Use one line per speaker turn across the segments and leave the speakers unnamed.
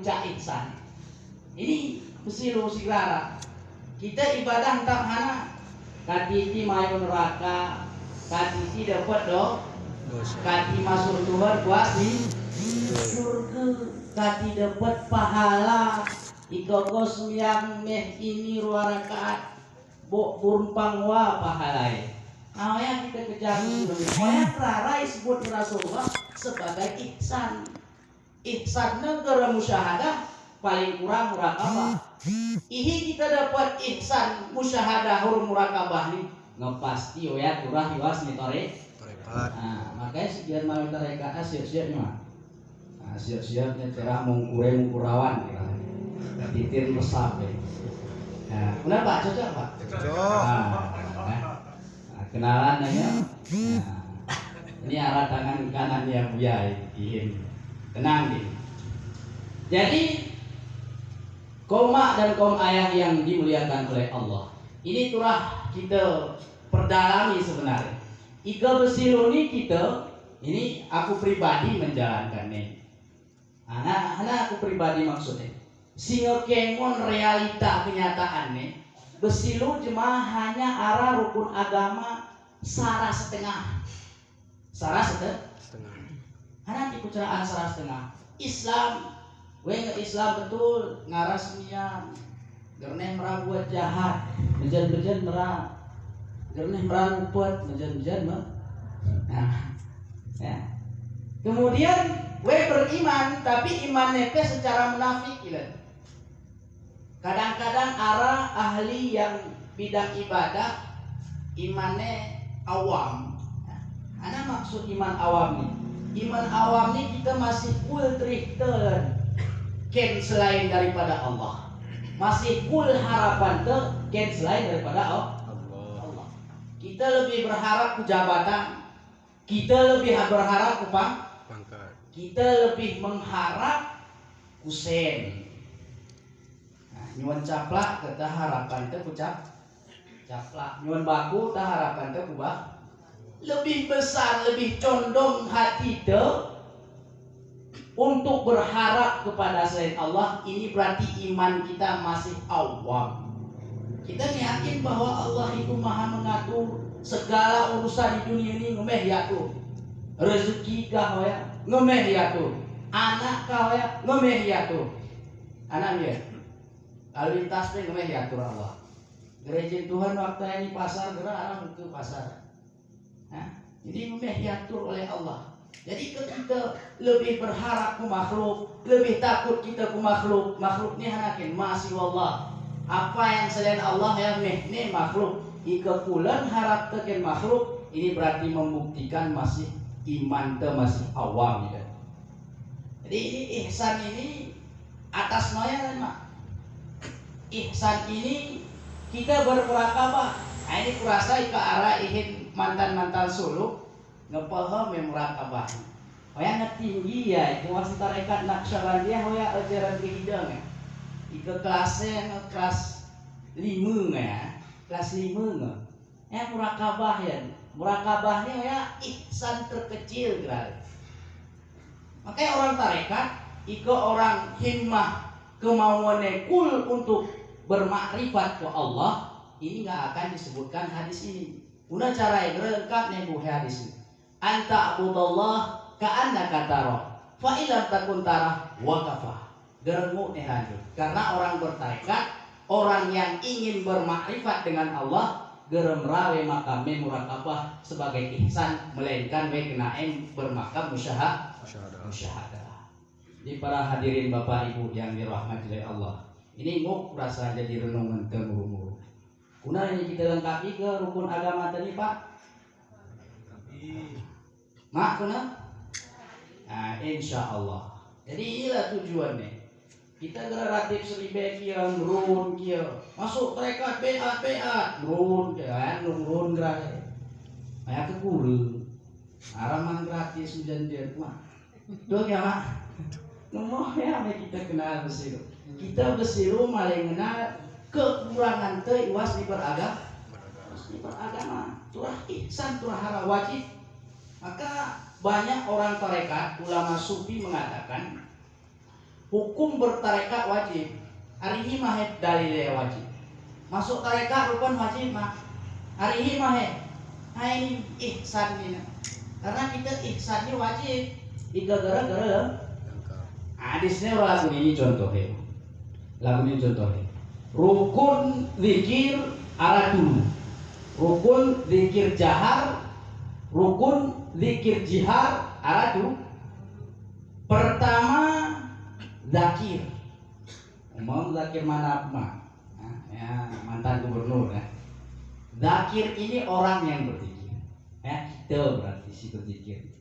puncak ihsan. Ini besilu sigara. Kita ibadah tak hana katiti mayu neraka, katiti dapat dosa, kati masuk Tuhan buat di surga, kati dapat pahala. Ikogos yang meh ini dua rakaat, bok burpang wa pahalai. Nah, yang kita kejar dulu. Yang rara disebut Rasulullah sebagai ihsan. Ihsan negara musyahadah paling kurang murakabah. Ihi kita dapat ihsan musyahadah huruf murakabah nih ngepasti ya turah hiwas nih tore. Nah, makanya sekian malam tarekat siap-siapnya mah. Nah, siap-siapnya cerah mungkurawan gitu. Titir resap ya. Nah, benar Pak, cocok Pak? Cocok. Nah, kenalan nanya. Nah, ini arah tangan kanannya Buya ini. Tenang nih. Jadi kaum mak dan kaum ayah yang dimuliakan oleh Allah. Ini turah kita perdalami sebenarnya. Ika besiruni kita, ini aku pribadi menjalankannya. Anak aku pribadi maksudnya. Singa kemon realita kenyataannya. Besilu cuma hanya arah rukun agama sarah setengah. Sarah setengah. Anak dikuceraan sarah setengah. Islam, Islam betul ngaras niat. Gerneh merah buat jahat, bejan merah. Gerneh merah upet, bejan mah. Nah, ya. Kemudian beriman, tapi imannya secara munafik gitu. Kadang-kadang arah ahli yang bidang ibadah imannya awam. Ana maksud iman awam nih. Iman awam nih kita masih ultrichten ken selain daripada Allah. Masih full harapan ke ken selain daripada Allah. Kita lebih berharap ke jabatan. Kita lebih berharap ke pangkat. Kita lebih mengharap kusen. Nyuan caplak kita harapan teh kucap caplak, nyuan baku kita harapan teh kubah. Lebih besar, lebih condong hati teh untuk berharap kepada selain Allah. Ini berarti iman kita masih awam. Kita yakin bahwa Allah itu maha mengatur segala urusan di dunia ini. Ngemeh ya tuh rezeki kah ya ngemeh ya tuh, anak kah ya ngemeh ya tuh, anak dia lalu lintas teh ngemeh diatur Allah. Gereja Tuhan waktu ini pasar gerak orang ke pasar. Nah, jadi ngemeh diatur oleh Allah. Jadi kita lebih berharap ke makhluk, lebih takut kita ke makhluk. Makhluk ini hanakin masih wallah. Apa yang selain Allah yang mehne makhluk. Ika pulan harap teken makhluk. Ini berarti membuktikan masih iman te masih awam ya. Jadi ini ihsan ini atas noya kan mak. Ihsan ini kita bermurakabah. Nah, ini kurasa ke arah ingin mantan-mantan suluk ngepaham yang murakabah. Hoya ngetinggi ya, itu masih tarekat Naqsyabandiyah hoya ajaran kehidang ya. Itu kelasnya kelas 5 ya. Kelas 5 nggak? Ya murakabah ya. Murakabahnya ya ihsan terkecil kira. Makanya orang tarekat, iko orang himmah kemauannya kul untuk bermakrifat ke Allah, ini nggak akan disebutkan hadis ini. Una cara yang lengkap nih bu hadis ini. Anta abudallah ka'annaka tarah, fa ilam takun tarah wa kafah. Gerenguk nih lanjut. Karena orang bertarekat, orang yang ingin bermakrifat dengan Allah, gerem rawe makame murakabah sebagai ihsan, melainkan we kenaen bermakam musyahadah. Jadi para hadirin Bapak Ibu yang dirahmati oleh Allah. Ini nguk rasa jadi renungan temuru-muru. Kuna ini kita lengkapi ke rukun agama tadi Pak. Mak kuna? Nah, insya Allah. Jadi inilah tujuannya. Kita relatif seribe kia nurun kia. Masuk mereka beat nurun kia nurun gerak. Ayah ke guru. Araman gratis janjian mak. Tuh ya mak. Ngomong ya kita kenal besiru. Kita besiru maling kenal kekurangan teh iwas di beragama. Turah ihsan turah hara wajib. Maka banyak orang tarekat ulama sufi mengatakan Hukum bertarekat wajib. Hari ini mah dalilnya wajib. Masuk tarekat rukun wajib mah. Hari ini mah nah ini ihsan ini. Karena kita ihsan ini wajib. Iga gara-gara hadisnya lagu ini contohnya. Lagu ini contohnya. Rukun zikir ada dulu. Rukun zikir jahar, rukun zikir jihar ada dulu. Pertama zakir. Mau zakir mana mah? Ya, mantan gubernur ya. Zakir ini orang yang berzikir. Ya, kita berarti si berzikir.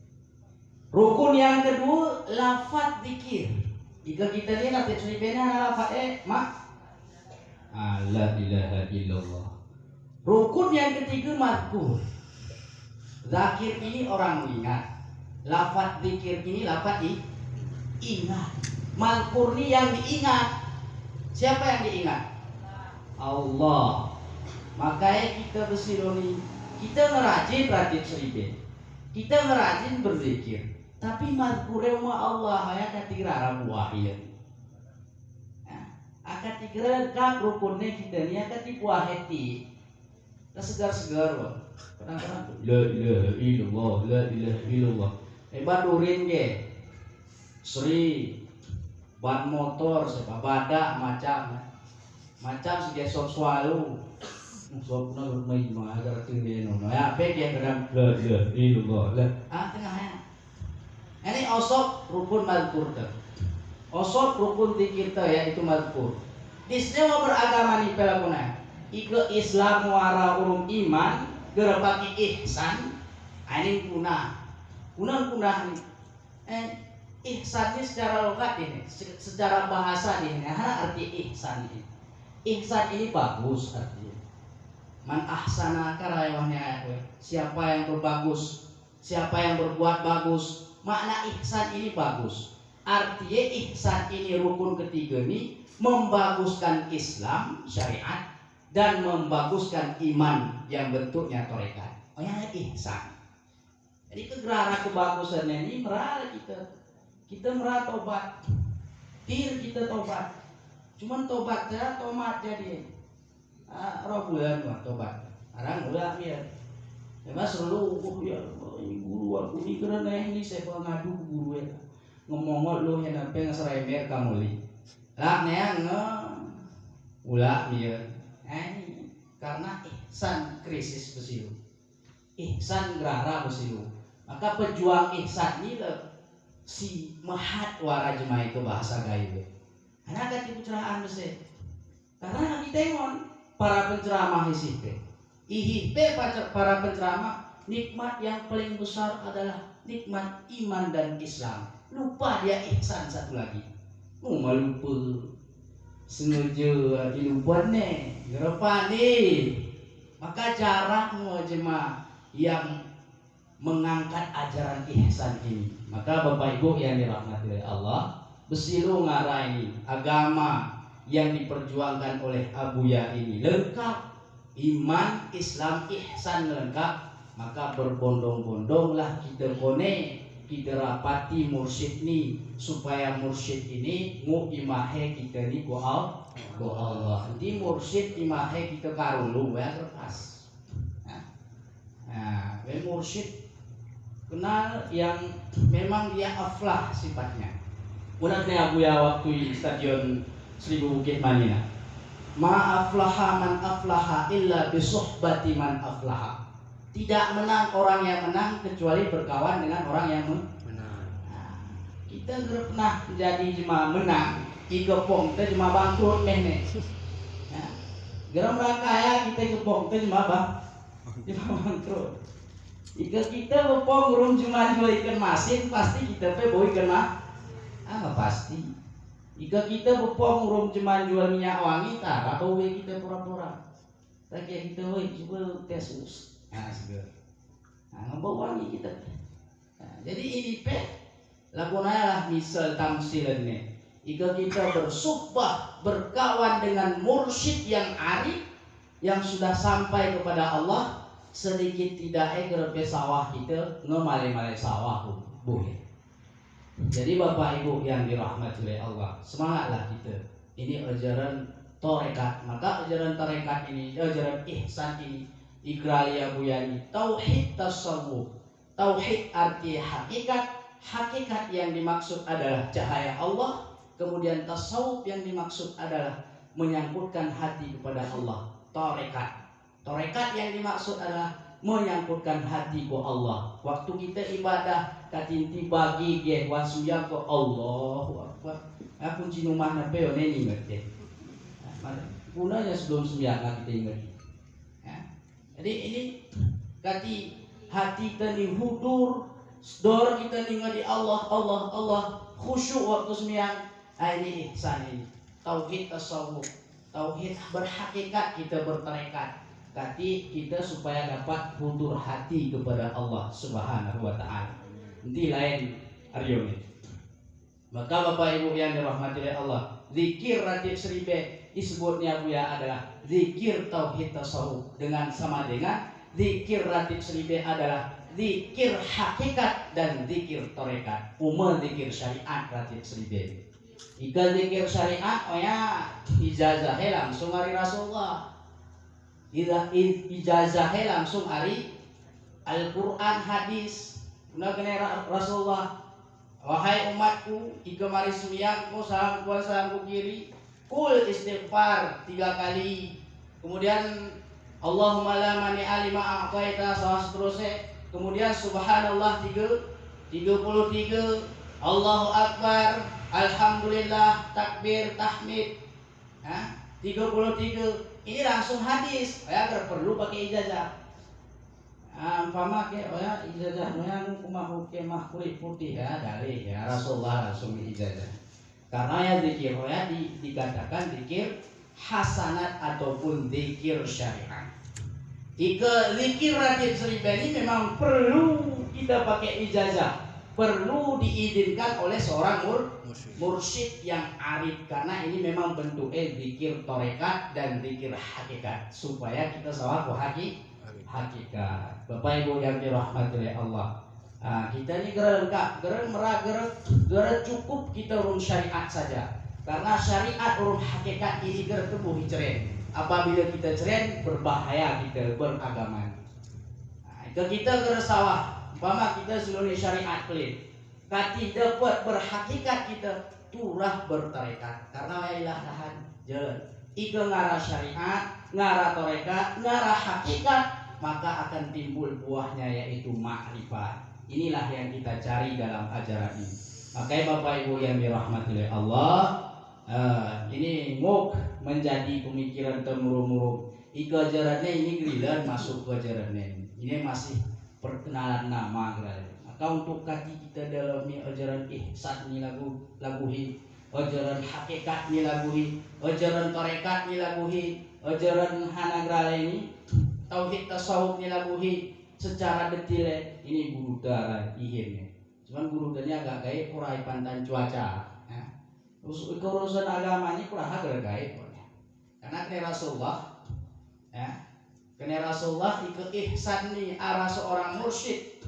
Rukun yang kedua lafaz zikir. Jika kita lihat nanti cerita lafaz mak la ilaha illallah. Rukun yang ketiga mazkur. Zakir ini orang ingat. Lafaz zikir ini lafaz ingat. Mazkur ini yang diingat. Siapa yang diingat? Allah. Makanya kita bersironi, kita ngerajin seribe. Kita ngerajin berzikir. Tapi mazkurnya Allah ya katirara buahir. Akan dikira kak rukunnya kita ni akan dibuah hati. Dah segar-segar. Kadang-kadang la ilaha illallah, la ilaha illallah. Badurin ke. Sri ban motor siapa badak macam si dia sok swalu. Sok na bermain mah agar tinggi no. Ya pe dia kadang la ilaha illallah. Tengahnya. Ini osok rukun mazkur tu. Osok rukun zikir tu ya itu mazkur. Di semua beragama ni pelakuna. Ike Islam wara urum iman gerapaki ihsan. Ini punah ni. Ihsan ini secara logat ini, secara bahasa ini. Apa arti ihsan ini? Ihsan ini bagus artinya. Man ahsana karayawahnya. Siapa yang berbagus, siapa yang berbuat bagus. Makna ihsan ini bagus. Artinya ihsan ini rukun ketiga ini membaguskan Islam syariat dan membaguskan iman yang bentuknya tarekat. Oh ya ihsan. Jadi kegerara kebagusannya ini merah kita merah tobat. Kita tobat. Cuman tobatnya tomat jadi. Bulan tobat. Arang ulah biar. Memang selalu ya ini guru aku ni kerana ini saya ngadu guru ya. Ngomong lo yang sampai ngeserember kamu li. Lah neang ulah biar. Karena ihsan krisis besilu. Ihsan gerara besilu. Maka pejuang ihsan ini si mahat wara jemaah itu bahasa gaib. Karena ada pencerahan besi. Karena kita tengok para penceramah isipe. Para penceramah nikmat yang paling besar adalah nikmat iman dan Islam. Lupa dia ihsan satu lagi. Malupa sengaja dilupa nih. Gerapa nih. Maka jarakmu jemaah yang mengangkat ajaran ihsan ini. Maka Bapak Ibu yang dirahmati oleh Allah, besilu ngarai agama yang diperjuangkan oleh Abuya ini lengkap. Iman, Islam, ihsan lengkap. Maka berbondong-bondonglah kita kita rapati mursyid ni supaya mursyid ini imahe kita ni ku Allah. Jadi mursyid imahe kita karulu ya kertas. Nah, mursyid kenal yang memang dia aflah sifatnya. Unaknya Abuya waktu di stadion Seribu Bukit Manila. Ma aflaha man aflaha illa bisuhbati man aflaha. Tidak menang orang yang menang kecuali berkawan dengan orang yang menang. Nah, kita pernah jadi jemaah menang, igepong kita jemaah bangkrut nih. Ya. Geram kaya kita igepong kita jemaah bangkrut. Jika kita bepong urung cuma dua ikan masin pasti kita boy ikan mah. Pasti. Jika kita bepong urung cuma jual minyak wangi, tak apa kita pura-pura. Tak kita coba tes segar. Ngomong wangi kita. Jadi ini lakukanlah misal tamsilan ni. Jika kita bersumpah berkawan dengan mursyid yang arif yang sudah sampai kepada Allah, sedikit tidak gerbe sawah kita ngemale-male sawah boleh. Jadi Bapak Ibu yang dirahmati oleh Allah, semangatlah kita. Ini ajaran tarekat. Maka ajaran tarekat ini, ajaran ihsan ini, ikralia buyani, tauhid tasawuf. Tauhid arti hakikat. Hakikat yang dimaksud adalah cahaya Allah. Kemudian tasawuf yang dimaksud adalah menyangkutkan hati kepada Allah. Tarekat. Tarekat yang dimaksud adalah menyangkutkan hati ke Allah. Waktu kita ibadah katinti bagi dia wasuya ke Allahu Akbar. Aku cinu mana pe oni ingat deh. Gunanya sebelum sembahyang kita ingat. Ya. Jadi ini kati hati kita ni hudur, dor kita ni ngadi Allah Allah Allah, khusyuk waktu sembahyang. Ini ihsan ini. Tauhid tasawuf. Tauhid berhakikat kita bertarekat. Kati kita supaya dapat hudur hati kepada Allah Subhanahu wa taala. Nanti lain hari ini. Maka Bapak Ibu yang dirahmati oleh Allah, zikir ratib seribe disebutnya buya adalah zikir tauhid tasawuf dengan sama dengan zikir ratib seribe adalah zikir hakikat dan zikir tarekat. Zikir syariat ratib seribe. Jika zikir syariat, ijazah langsung hari Rasulullah. Ijazahnya langsung hari Al-Quran hadis. Benar Rasulullah, wahai umatku, jika mari sembahyangku salam ku kiri, kul istighfar 3 kali. Kemudian Allahumma la mani alima a'taita salah seterusnya. Kemudian subhanallah 33, Allahu Akbar, alhamdulillah, takbir, tahmid. 33. Ini langsung hadis, agar perlu pakai ijazah. Umpama ke ijazah yang kumahu kemah kulit putih dari Rasulullah langsung ijazah. Karena ya zikir dikatakan zikir hasanat ataupun zikir syariat. Jika zikir ratib seribu ini memang perlu kita pakai ijazah, perlu diizinkan oleh seorang mursyid yang arif, karena ini memang bentuknya zikir tarekat dan zikir hakikat supaya kita sawah hakikat. Bapak Ibu yang dirahmati oleh Allah, kita ini gerak cukup kita urun syariat saja, karena syariat urun hakikat ini gerak tubuh ceren. Apabila kita ceren berbahaya kita beragama. Kita gerak sawah, umpama kita seluruh syariat pelit. Kati dapat berhakikat kita turah bertarekat, karena ilah tahan jalan. Ika ngarah syariat, ngarah tarekat, ngarah hakikat, maka akan timbul buahnya yaitu ma'rifat. Inilah yang kita cari dalam ajaran ini. Makanya Bapak Ibu yang dirahmati oleh Allah, ini ngok menjadi pemikiran temurung-murung. Ika ajarannya ini gerilan masuk ke ajarannya. Ini masih perkenalan nama gerilan. Maka untuk kaki kita dalam ajaran ihsan ni laguhi, ajaran hakikat ni laguhi, ajaran tarekat ni laguhi, ajaran hanagrala ini, tauhid tasawuf ni laguhi secara detail. Ini guru darah ihirnya. Cuman guru darahnya agak gaib kurai pantan cuaca. Urusan agamanya kurang agak gaib. Karena kena Rasulullah, kena Rasulullah ikut ihsan ni arah seorang mursyid.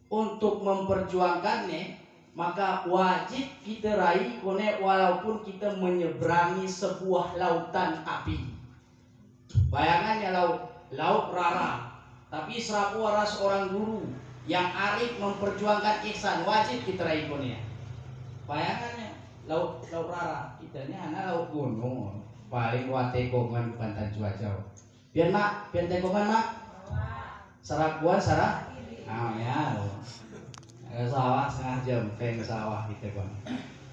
Untuk memperjuangkannya, maka wajib kita raih walaupun kita menyeberangi sebuah lautan api. Bayangannya laut rara, tapi serapu arah seorang guru yang arif memperjuangkan ihsan, wajib kita raih konya. Bayangannya laut rara, kita ini hanya laut gunung, paling watekongan pantai cuaca. Biar mak, biar tekongan mak, sarapuan sarah. Sawah setengah jam ke sawah kita kan.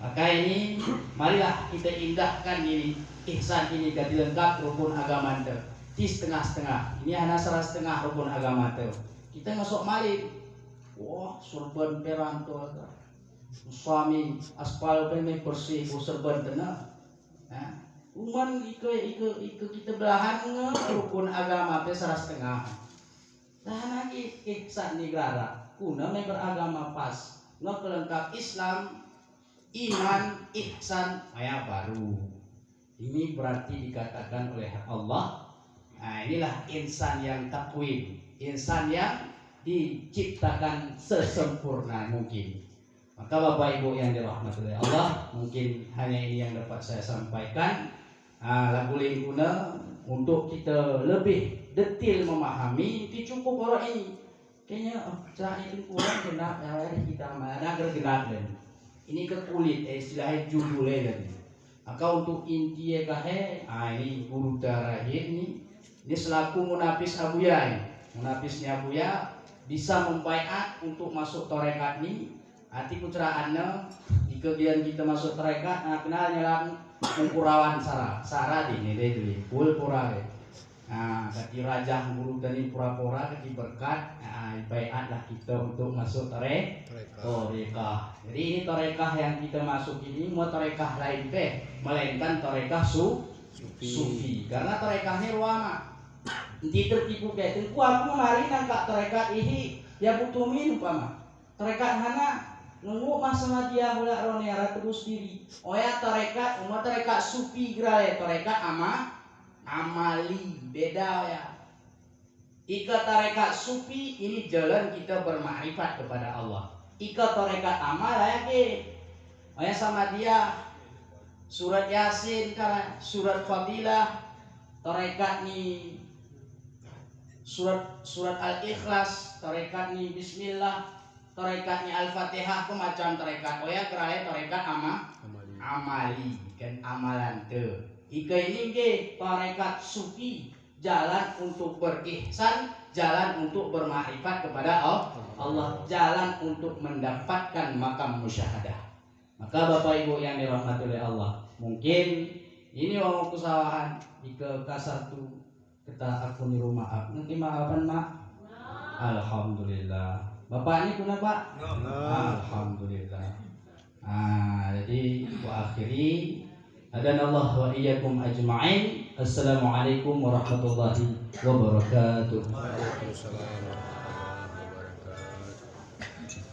Maka ini marilah kita indahkan ini ihsan ini jadi lengkap rukun agama itu. Di setengah-setengah. Ini hanya setengah rukun agama itu. Kita ngasok malik. Wah, surban perang tu. Suami aspal pemeh bersih surban tenang. Uman iko kita belahan rukun agama itu setengah. Nah lagi ihsan ni gerara kuna beragama pas ngelengkap Islam, iman, ihsan maya baru. Ini berarti dikatakan oleh Allah. Nah inilah insan yang takwim, insan yang diciptakan sesempurna mungkin. Maka Bapak Ibu yang dirahmati oleh Allah, mungkin hanya ini yang dapat saya sampaikan. Lagu lingkuna untuk kita lebih detail memahami, itu cukup orang ini. Kayaknya cara itu kurang genap, kita mana genap dan ini ke kulit, istilahnya judulnya dan. Maka untuk inti ini guru terakhir ini selaku munafis Abuya, munapisnya Abuya bisa membaiat untuk masuk tarekat ini. Hati putraannya kemudian kita masuk tarekat, kenal nyelang mengkurawan sara ini deh tuh, full pura deh. Kaki raja guru tadi pura-pura kaki berkat, baiatlah kita untuk masuk tarekah. Jadi ini tarekah yang kita masuk ini mau tarekah lain melainkan tarekah sufi. Karena tarekahnya ulama. Nanti tertipu kayak itu. Aku kemarin angkat tarekat ini ya butuh minum pama. Tarekat hana nunggu masalah dia boleh ronera terus diri. Oh ya tarekat, umat tarekat sufi gerai tarekat amali beda ya. Ika tarekat sufi ini jalan kita bermakrifat kepada Allah. Ika tarekat amal ya ke. Oh ya sama dia surat Yasin kan, surat Fadilah, tarekat ni surat Al-Ikhlas, tarekat ni Bismillah, tarekat ni Al-Fatihah, macam tarekat. Oh ya keraya tarekat amali kan amalan tu. Ika ini ke tarekat sufi, jalan untuk berihsan, jalan untuk bermakrifat kepada Allah, jalan untuk mendapatkan makam musyahadah. Maka Bapak Ibu yang dirahmati oleh Allah, mungkin ini mau kesalahan jika kasatu kita aku niru maaf. Nanti maafan mak? Alhamdulillah. Bapak ini kuna Pak? Alhamdulillah. Jadi wa akhiri adanallah wa iyyakum ajma'in. Assalamualaikum warahmatullahi wabarakatuh.
Waalaikumsalam warahmatullahi wabarakatuh.